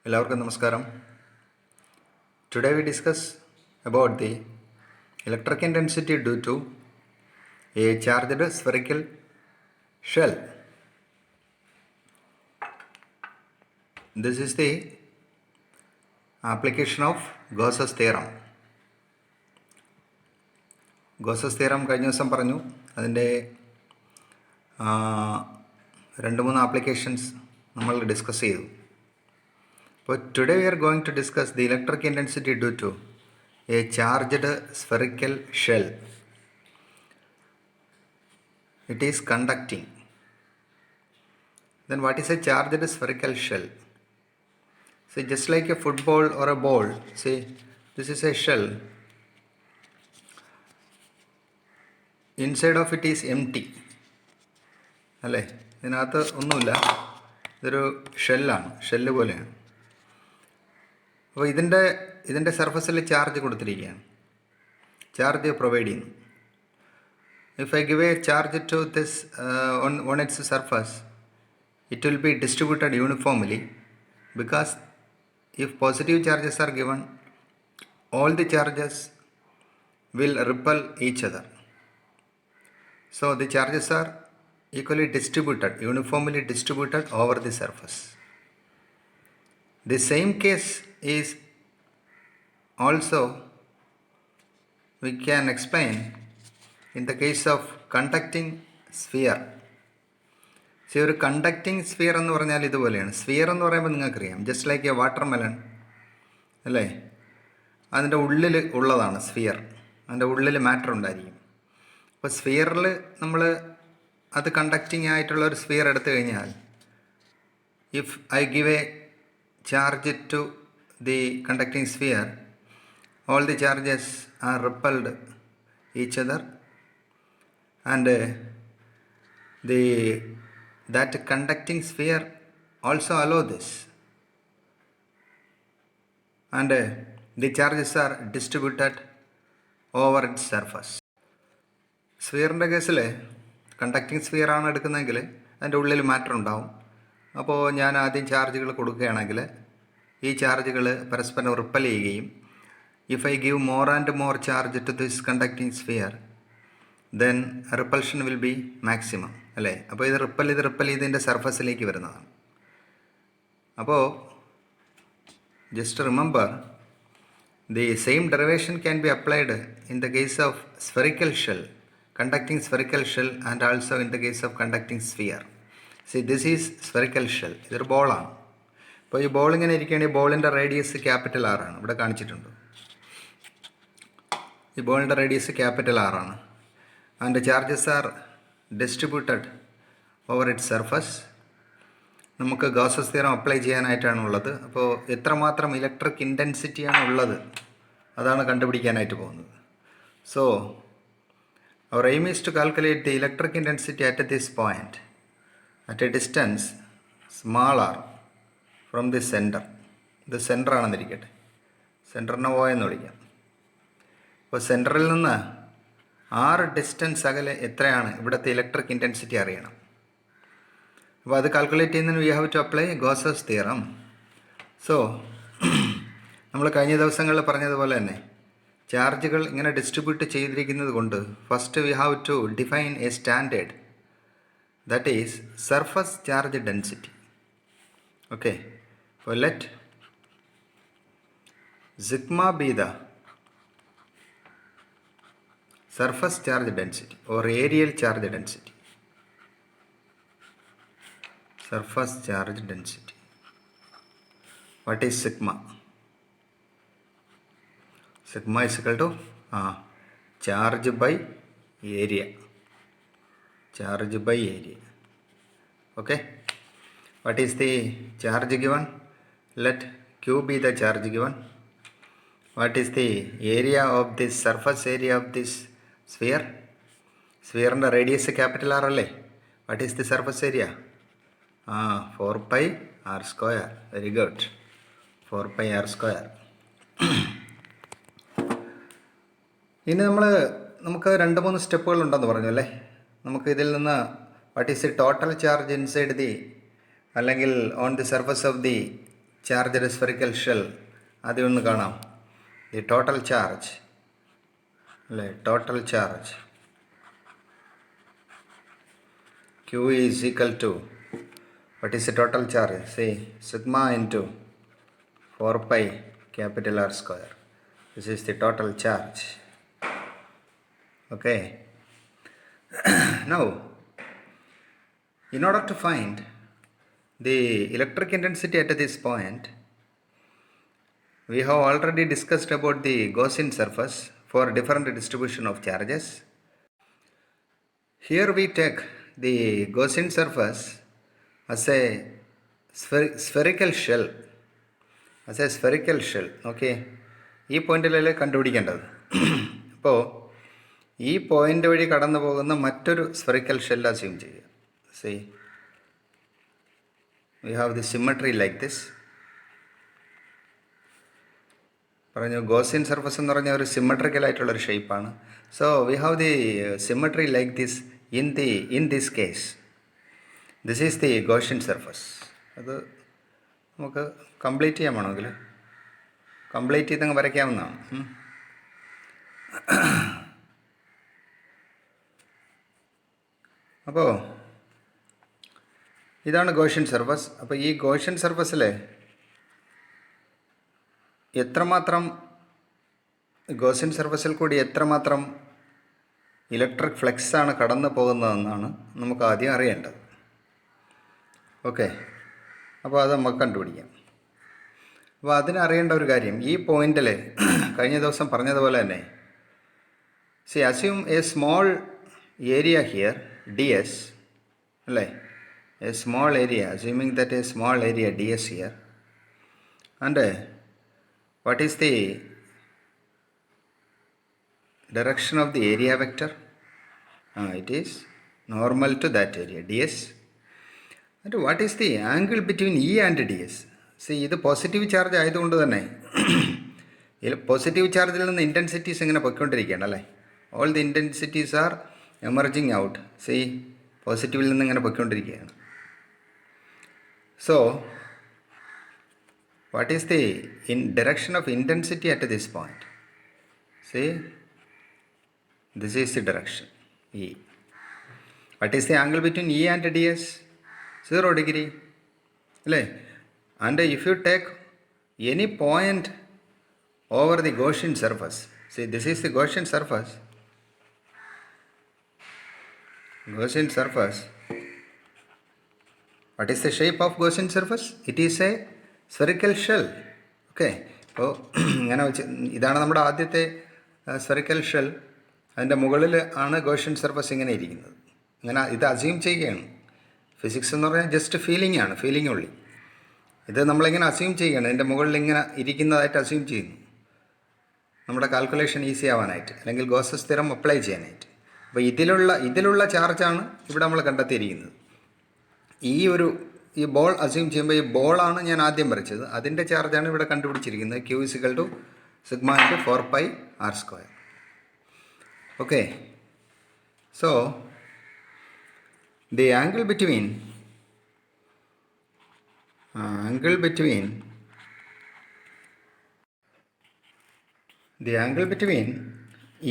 എല്ലാവർക്കും നമസ്കാരം. Today we discuss about the electric intensity due to a charged spherical shell. This is the application of Gauss's theorem. Gauss's theorem കഴിഞ്ഞ ദിവസം പറഞ്ഞു. അതിൻ്റെ 2-3 applications നമ്മൾ discuss ചെയ്തു. But today we are going to discuss the electric intensity due to a charged spherical shell. It is conducting. Then what is a charged spherical shell? See, just like a football or a ball, see, this is a shell. Inside of it is empty. അല്ലേ, ഇതിനകത്ത് ഒന്നുമില്ല. ഇതൊരു ഷെല്ലാണ്, shell പോലെയാണ്. അപ്പോൾ ഇതിൻ്റെ സർഫസിൽ charge കൊടുത്തിരിക്കുകയാണ്, charge provide ചെയ്യുന്നു. If I give a charge to this on its surface, it will be distributed uniformly because if positive charges are given, all the charges will repel each other. So the charges are equally distributed, uniformly distributed over the surface. The same case is also we can explain in the case of conducting sphere. See, ഒരു conducting sphere എന്ന് പറഞ്ഞാൽ ഇതുപോലെയാണ്. Sphere എന്ന് പറയുമ്പോൾ നിങ്ങൾക്കറിയാം, just like A water melon അല്ലേ, അതിൻ്റെ ഉള്ളിൽ ഉള്ളതാണ് സ്ഫിയർ. അതിൻ്റെ ഉള്ളിൽ മാറ്റർ ഉണ്ടായിരിക്കും. അപ്പോൾ സ്ഫിയറിൽ നമ്മൾ അത് കണ്ടക്റ്റിംഗ് ആയിട്ടുള്ള ഒരു സ്ഫിയർ എടുത്തു കഴിഞ്ഞാൽ, if I give A charge to the conducting sphere, all the charges are repelled each other, and that conducting sphere also allow this, and the charges are distributed over its surface. സ്ഫിയറിൻ്റെ കേസിൽ conducting sphere ആണ് എടുക്കുന്നതെങ്കിൽ അതിൻ്റെ ഉള്ളിൽ matter ഉണ്ടാവും. അപ്പോൾ ഞാൻ ആദ്യം ചാർജുകൾ കൊടുക്കുകയാണെങ്കിൽ ഈ ചാർജുകൾ പരസ്പരം റിപ്പൽ ചെയ്യുകയും, if I give more and more charge to this conducting sphere, then repulsion will be maximum അല്ലേ. അപ്പോൾ ഇത് റിപ്പൽ ചെയ്തതിൻ്റെ സർഫസിലേക്ക് വരുന്നതാണ്. അപ്പോൾ just remember, the same derivation can be applied in the case of spherical shell, conducting spherical shell, and also in the case of conducting sphere. See, this is spherical shell. ഇതൊരു ബോളാണ്. അപ്പോൾ ഈ ball ഇങ്ങനെ ഇരിക്കുകയാണെങ്കിൽ ബോളിൻ്റെ radius capital ആറാണ്. ഇവിടെ കാണിച്ചിട്ടുണ്ട്. ഈ ബോളിൻ്റെ റേഡിയസ് ക്യാപിറ്റൽ ആറാണ്. And charges are distributed over it surface. നമുക്ക് ഗോസസ് തിയറം അപ്ലൈ ചെയ്യാനായിട്ടാണുള്ളത്. അപ്പോൾ എത്രമാത്രം ഇലക്ട്രിക് ഇൻറ്റൻസിറ്റിയാണ് ഉള്ളത് അതാണ് കണ്ടുപിടിക്കാനായിട്ട് പോകുന്നത്. So our aim is to calculate the electric intensity at this point at a distance small r from the center. ഇത് സെൻറ്ററാണെന്നിരിക്കട്ടെ, സെൻറ്ററിനെ O എന്ന് വിളിക്കാം. അപ്പോൾ സെൻറ്ററിൽ നിന്ന് 6 ഡിസ്റ്റൻസ് അകലെ എത്രയാണ് ഇവിടുത്തെ ഇലക്ട്രിക് ഇൻറ്റൻസിറ്റി അറിയണം. അപ്പോൾ അത് കാൽക്കുലേറ്റ് ചെയ്യുന്നതിന് we have to apply Gauss's theorem. So നമ്മൾ കഴിഞ്ഞ ദിവസങ്ങളിൽ പറഞ്ഞതുപോലെ തന്നെ ചാർജുകൾ ഇങ്ങനെ ഡിസ്ട്രിബ്യൂട്ട് ചെയ്തിരിക്കുന്നത് കൊണ്ട് first we have to define a standard, that is surface charge density. Okay, so let sigma be the surface charge density or areal charge density. Surface charge density. What is sigma? Sigma is equal to charge by area. Charge by area. Okay, what is the charge given? Let Q be the charge given. What is the area of this surface area of this sphere? Sphere and radius capital R alle. What is the surface area? 4 pi r square. Very good, 4 pi r square. ഇനി നമുക്ക് 2-3 സ്റ്റെപ്പുകൾ ഉണ്ടെന്ന് പറഞ്ഞു അല്ലേ. നമുക്ക് ഇതിൽ നിന്ന് what is the total charge inside the അല്ലെങ്കിൽ on the surface of the charged spherical shell ആദ്യം ഒന്ന് കാണാം. ദി ടോട്ടൽ ചാർജ് അല്ലേ, total charge Q is equal to, what is the total charge? Say sigma into 4 pi capital R square. This is the total charge. Okay. Now, in order to find the electric intensity at this point, we have already discussed about the Gaussian surface for different distribution of charges. Here we take the Gaussian surface as a spherical shell. As a spherical shell. Okay. ഈ പോയിന്റിലല്ലേ കണ്ടുപിടിക്കേണ്ടത്. അപ്പോൾ ഈ point വഴി കടന്നു പോകുന്ന മറ്റൊരു spherical shell assume ചെയ്യുക. See we have the symmetry like this. പറഞ്ഞു ഗോസിയൻ സർഫസ് എന്ന് പറഞ്ഞ ഒരു സിമ്മട്രിക്കൽ ആയിട്ടുള്ളൊരു ഷേപ്പാണ്. So we have the symmetry like this in this case. This is the Gaussian surface. അത് നമുക്ക് കംപ്ലീറ്റ് ചെയ്യാൻ വേണമെങ്കിൽ കംപ്ലീറ്റ് ചെയ്തങ്ങ് വരയ്ക്കാവുന്നതാണ്. അപ്പോൾ ഇതാണ് ഗോഷ്യൻ സർഫസ്. അപ്പോൾ ഈ ഗോഷ്യൻ സർഫസിൽ എത്രമാത്രം ഗോഷ്യൻ സർഫസിൽ കൂടി എത്രമാത്രം ഇലക്ട്രിക് ഫ്ലക്സാണ് കടന്നു പോകുന്നതെന്നാണ് നമുക്ക് ആദ്യം അറിയേണ്ടത്. ഓക്കെ, അപ്പോൾ അത് നമുക്ക് കണ്ടുപിടിക്കാം. അപ്പോൾ അതിനറിയേണ്ട ഒരു കാര്യം, ഈ പോയിന്റിൽ കഴിഞ്ഞ ദിവസം പറഞ്ഞതുപോലെ തന്നെ assume A small area here ds അല്ലേ, A small area, assuming that A small area ds here, and what is the direction of the area vector? It is normal to that area ds. And what is the angle between E and ds? See, ഇത് positive charge ആയതുകൊണ്ട് തന്നെ positive ചാർജിൽ നിന്ന് intensities ഇങ്ങനെ പൊയ്ക്കൊണ്ടിരിക്കുകയാണ് അല്ലേ. All the intensities are emerging out. See പോസിറ്റീവിൽ നിന്ന് ഇങ്ങനെ പൊയ്ക്കൊണ്ടിരിക്കുകയാണ്. So what is the direction of intensity at this point? See this is the direction E. What is the angle between E and ds? 0 degree. And if you take any point over the Gaussian surface, see this is the Gaussian surface. Gaussian surface. What is the shape of Gaussian surface? It is a spherical shell. Okay. അപ്പോൾ ഇങ്ങനെ വെച്ച് ഇതാണ് നമ്മുടെ ആദ്യത്തെ spherical shell. അതിൻ്റെ മുകളിൽ ആണ് Gaussian surface ഇങ്ങനെ ഇരിക്കുന്നത്. ഇങ്ങനെ ഇത് അസ്യൂം ചെയ്യുകയാണ്. ഫിസിക്സ് എന്ന് പറഞ്ഞാൽ ജസ്റ്റ് ഫീലിംഗ് ആണ്, ഫീലിംഗ് ഉള്ളി. ഇത് നമ്മളിങ്ങനെ അസ്യൂം ചെയ്യുകയാണ്, ഇതിൻ്റെ മുകളിൽ ഇങ്ങനെ ഇരിക്കുന്നതായിട്ട് അസ്യൂം ചെയ്യുന്നു, നമ്മുടെ കാൽക്കുലേഷൻ ഈസി ആവാനായിട്ട്, അല്ലെങ്കിൽ ഗോസസ് തിയറം അപ്ലൈ ചെയ്യാനായിട്ട്. അപ്പോൾ ഇതിലുള്ള ചാർജാണ് ഇവിടെ നമ്മൾ കണ്ടെത്തിയിരിക്കുന്നത്. ഈ ബോൾ അസ്യൂം ചെയ്യുമ്പോൾ ഈ ബോളാണ് ഞാൻ ആദ്യം വരച്ചത്, അതിൻ്റെ ചാർജാണ് ഇവിടെ കണ്ടുപിടിച്ചിരിക്കുന്നത്. Q = sigma × 4 pi r square. Okay, so the angle between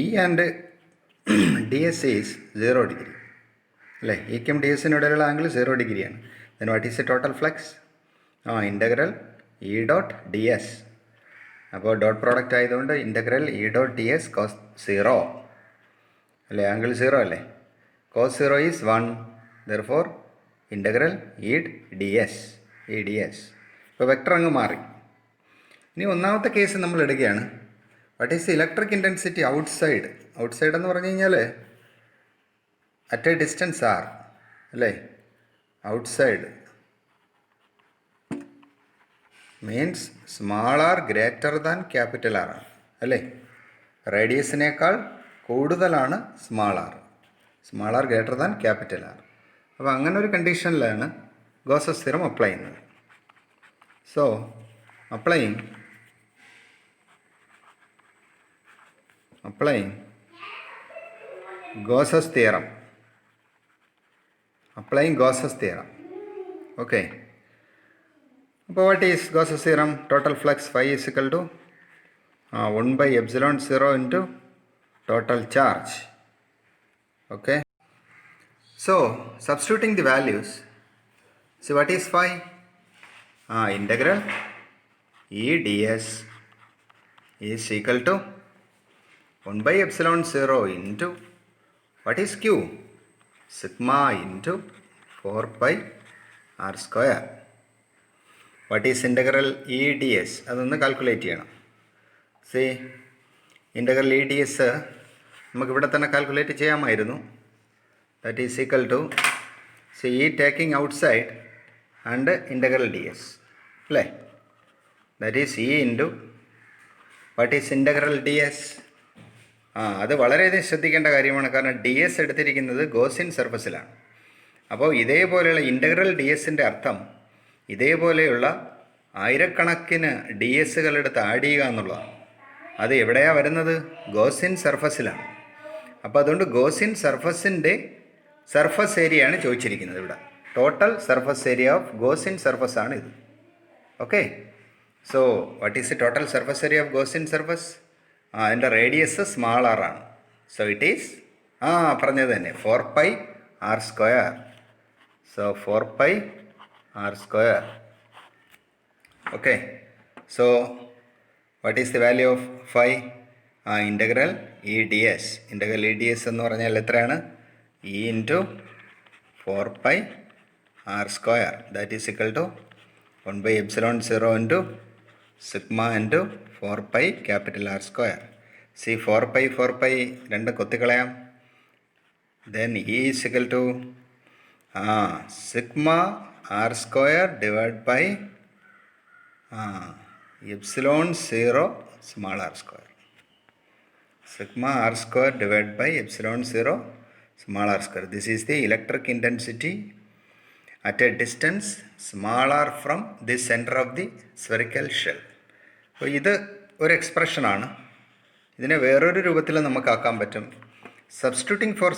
E and ds is 0 degree. അല്ലേ, ഇക്കും dsനോടുള്ള ആംഗിൾ 0 ഡിഗ്രിയാണ്. then what is the total flux? Integral E dot ds. അപ്പോൾ ഡോട്ട് പ്രോഡക്റ്റ് ആയതുകൊണ്ട് integral E dot ds cos 0 അല്ലേ, angle 0 അല്ലേ, cos 0 is 1, therefore integral E ds. ഇപ്പോൾ vector അങ്ങ് മാറി. ഇനി ഒന്നാമത്തെ കേസ് നമ്മൾ എടുക്കുകയാണ്. What is the electric intensity outside? Outside എന്ന് പറഞ്ഞു കഴിഞ്ഞാൽ അറ്റ് എ ഡിസ്റ്റൻസ് ആർ അല്ലേ. Outside means small R greater than capital R ആണ് അല്ലേ. റേഡിയസിനേക്കാൾ കൂടുതലാണ് small R greater than capital R. അപ്പോൾ അങ്ങനെ ഒരു കണ്ടീഷനിലാണ് ഗോസസ് തിയറം അപ്ലൈ ചെയ്യുന്നത്. So applying Gauss's theorem. Okay. അപ്പോൾ what is Gauss's theorem? Total flux phi is equal to 1/ε0 into total charge. Okay. So substituting the values, so what is phi? Integral E ds is equal to 1/ε0 into what is q? Sigma into 4 pi r square. What is integral E ds? അതൊന്ന് calculate ചെയ്യണം. See, integral E ds നമുക്കിവിടെ തന്നെ calculate ചെയ്യാമായിരുന്നു. That is equal to, see, E taking outside and integral ds. അല്ലേ? That is E into what is integral ds? അത് വളരെയധികം ശ്രദ്ധിക്കേണ്ട കാര്യമാണ്. കാരണം ഡി എസ് എടുത്തിരിക്കുന്നത് ഗോസിൻ സർഫസിലാണ്. അപ്പോൾ ഇതേപോലെയുള്ള ഇൻ്റഗ്രൽ ഡി എസിൻ്റെ അർത്ഥം ഇതേപോലെയുള്ള ആയിരക്കണക്കിന് ഡി എസുകളെടുത്ത് ആഡ് ചെയ്യുക എന്നുള്ളതാണ്. അത് എവിടെയാണ് വരുന്നത്? ഗോസിൻ സർഫസിലാണ്. അപ്പോൾ അതുകൊണ്ട് ഗോസിൻ സർഫസിൻ്റെ സർഫസ് ഏരിയയാണ് ചോദിച്ചിരിക്കുന്നത് ഇവിടെ. Total surface area of Gaussian surface ആണ് ഇത്. Okay. So what is the total surface area of Gaussian surface? അതിൻ്റെ റേഡിയസ് സ്മാൾ ആർ ആണ്. സോ ഇറ്റ് ഈസ് പറഞ്ഞത് തന്നെ 4 pi r square. So 4 pi r square. Okay. So what is the value of phi? Integral E D S. Integral E D S എന്ന് പറഞ്ഞാൽ എത്രയാണ്? E into 4 pi r square. That is equal to 1/ε0 into sigma into 4 pi capital R square. See 4 pi രണ്ട് കൊത്തിക്കളയാം. Then E is equal to sigma R square divide by ε0 small R square. Sigma r square divided by ε0 small r square. This is the electric intensity at a distance smaller from the center of the spherical shell. അപ്പോൾ ഇത് ഒരു എക്സ്പ്രഷനാണ്. ഇതിനെ വേറൊരു രൂപത്തിൽ നമുക്കാക്കാൻ പറ്റും. Substituting for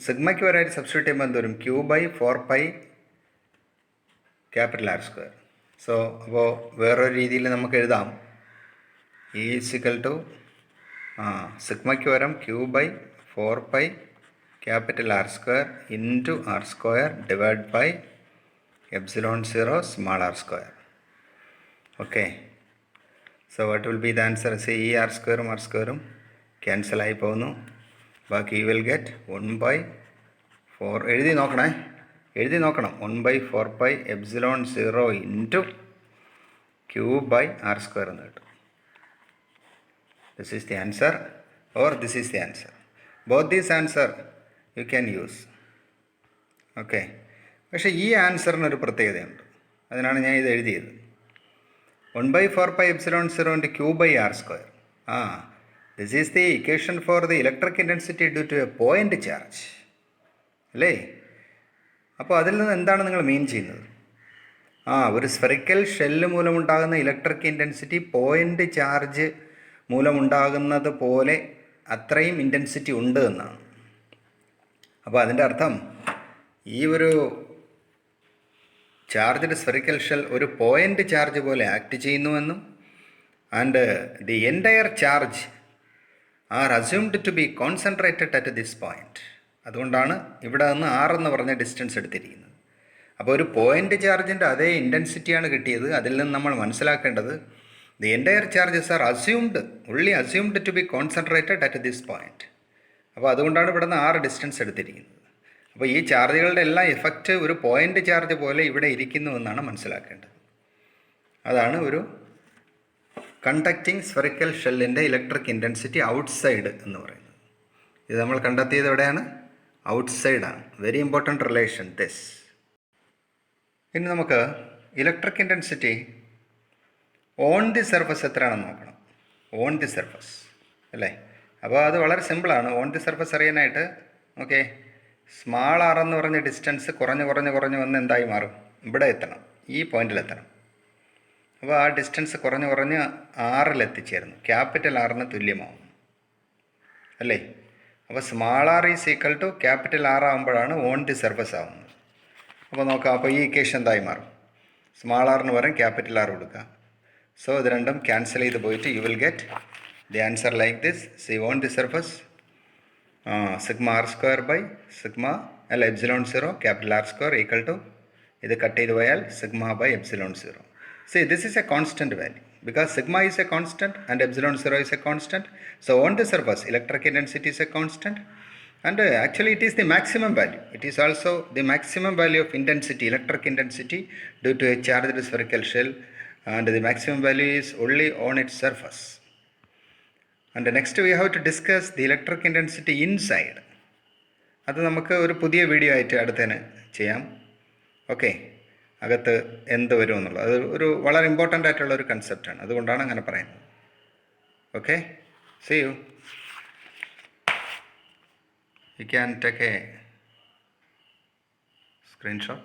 സിഗ്മയ്ക്ക് വരായിട്ട് സബ്സ്റ്റിറ്റ്യൂട്ട് ചെയ്യുമ്പോൾ എന്തോരും? q/4 pi capital R square. So അപ്പോൾ വേറൊരു രീതിയിൽ നമുക്ക് എഴുതാം. E is equal to സിഗ്മയ്ക്ക് വരം q/4 pi capital R square into R square divide by ε0 small R square. Okay. So what will be the answer? See ഈ R സ്ക്വയറും ക്യാൻസലായി പോകുന്നു. ബാക്കി യു വിൽ ഗെറ്റ് 1/4. എഴുതി നോക്കണം. 1/4 pi ε0 ഇൻറ്റു q/r square എന്ന് കിട്ടും. This is the answer or this is the answer. Both these answer you can use. Okay. പക്ഷേ ഈ ആൻസറിനൊരു പ്രത്യേകതയുണ്ട്. അതിനാണ് ഞാൻ ഇത് എഴുതിയത്. 1/4 pi ε0 into q/r square. This is the equation for the electric intensity due to a point charge. അല്ലേ? അപ്പോൾ അതിൽ നിന്ന് എന്താണ് നിങ്ങൾ മീൻ ചെയ്യുന്നത്? ഒരു സ്ഫെറിക്കൽ ഷെല്ല് മൂലമുണ്ടാകുന്ന ഇലക്ട്രിക് ഇൻറ്റൻസിറ്റി പോയിൻ്റ് ചാർജ് മൂലമുണ്ടാകുന്നത് പോലെ അത്രയും ഇൻറ്റൻസിറ്റി ഉണ്ട് എന്നാണ്. അപ്പോൾ അതിൻ്റെ അർത്ഥം ഈ ഒരു ചാർജ്ഡ് സ്ഫെറിക്കൽ ഷെൽ ഒരു പോയിൻ്റ് ചാർജ് പോലെ ആക്ട് ചെയ്യുന്നുവെന്നും and the entire charge are assumed to be concentrated at this point. അതുകൊണ്ടാണ് ഇവിടെ നിന്ന് 6 എന്ന് പറഞ്ഞ ഡിസ്റ്റൻസ് എടുത്തിരിക്കുന്നത്. അപ്പോൾ ഒരു പോയിൻ്റ് ചാർജിൻ്റെ അതേ ഇൻറ്റൻസിറ്റിയാണ് കിട്ടിയത്. അതിൽ നിന്ന് നമ്മൾ മനസ്സിലാക്കേണ്ടത് the entire charges are only assumed to be concentrated at this point. അപ്പോൾ അതുകൊണ്ടാണ് ഇവിടെ നിന്ന് 6 ഡിസ്റ്റൻസ് എടുത്തിരിക്കുന്നത്. അപ്പോൾ ഈ ചാർജുകളുടെ എല്ലാം എഫക്റ്റ് ഒരു പോയിൻ്റ് ചാർജ് പോലെ ഇവിടെ ഇരിക്കുന്നു എന്നാണ് മനസ്സിലാക്കേണ്ടത്. അതാണ് ഒരു കണ്ടക്റ്റിംഗ് സ്ഫെറിക്കൽ ഷെല്ലിൻ്റെ ഇലക്ട്രിക് ഇൻറ്റൻസിറ്റി ഔട്ട്സൈഡ് എന്ന് പറയുന്നത്. ഇത് നമ്മൾ കണ്ടെത്തിയത് എവിടെയാണ്? ഔട്ട്സൈഡാണ്. Very important relation this. ഇനി നമുക്ക് electric intensity on the surface എത്രയാണെന്ന് നോക്കണം. ഓൺ ദി സർഫസ് അല്ലേ? അപ്പോൾ അത് വളരെ സിമ്പിളാണ്. ഓൺ ദി സർഫസ് അറിയാനായിട്ട് ഓക്കെ, സ്മാൾ ആർ എന്ന് പറഞ്ഞ ഡിസ്റ്റൻസ് കുറഞ്ഞ് വന്ന് എന്തായി മാറും? ഇവിടെ എത്തണം, ഈ പോയിന്റിലെത്തണം. അപ്പോൾ ആ ഡിസ്റ്റൻസ് കുറഞ്ഞ് 6 എത്തിച്ചേരുന്നു. ക്യാപിറ്റൽ ആറിന് തുല്യമാവും അല്ലേ? അപ്പോൾ small R is equal to capital R ആകുമ്പോഴാണ് ഓൺ ദി സർഫസ് ആവുന്നത്. അപ്പോൾ നോക്കാം. അപ്പോൾ ഈ ഇക്വേഷൻ എന്തായി മാറും? സ്മാൾ ആറിന് പകരം ക്യാപിറ്റൽ ആർ കൊടുക്കുക. സോ ഇത് രണ്ടും ക്യാൻസൽ ചെയ്ത് പോയിട്ട് you will get the answer like this. So you won't the surface sigma R square by sigma അല്ല epsilon zero capital R square equal to ഇത് കട്ട് ചെയ്ത് പോയാൽ sigma by epsilon zero. See, this is a constant value because sigma is a constant and epsilon zero is a constant. So on the surface, electric intensity is a constant, and actually it is the maximum value. It is also the maximum value of intensity, electric intensity, due to a charged spherical shell, and the maximum value is only on its surface. And next we have to discuss the electric intensity inside. അത് നമുക്ക് ഒരു പുതിയ video ആയിട്ട് അടുത്തതിന് ചെയ്യാം. Okay, അകത്ത് എന്ത് വരും എന്നുള്ളത് അത് ഒരു വളരെ ഇമ്പോർട്ടൻ്റ് ആയിട്ടുള്ള ഒരു കൺസെപ്റ്റാണ്, അതുകൊണ്ടാണ് അങ്ങനെ പറയുന്നത്. Okay, see you. You can take a screenshot.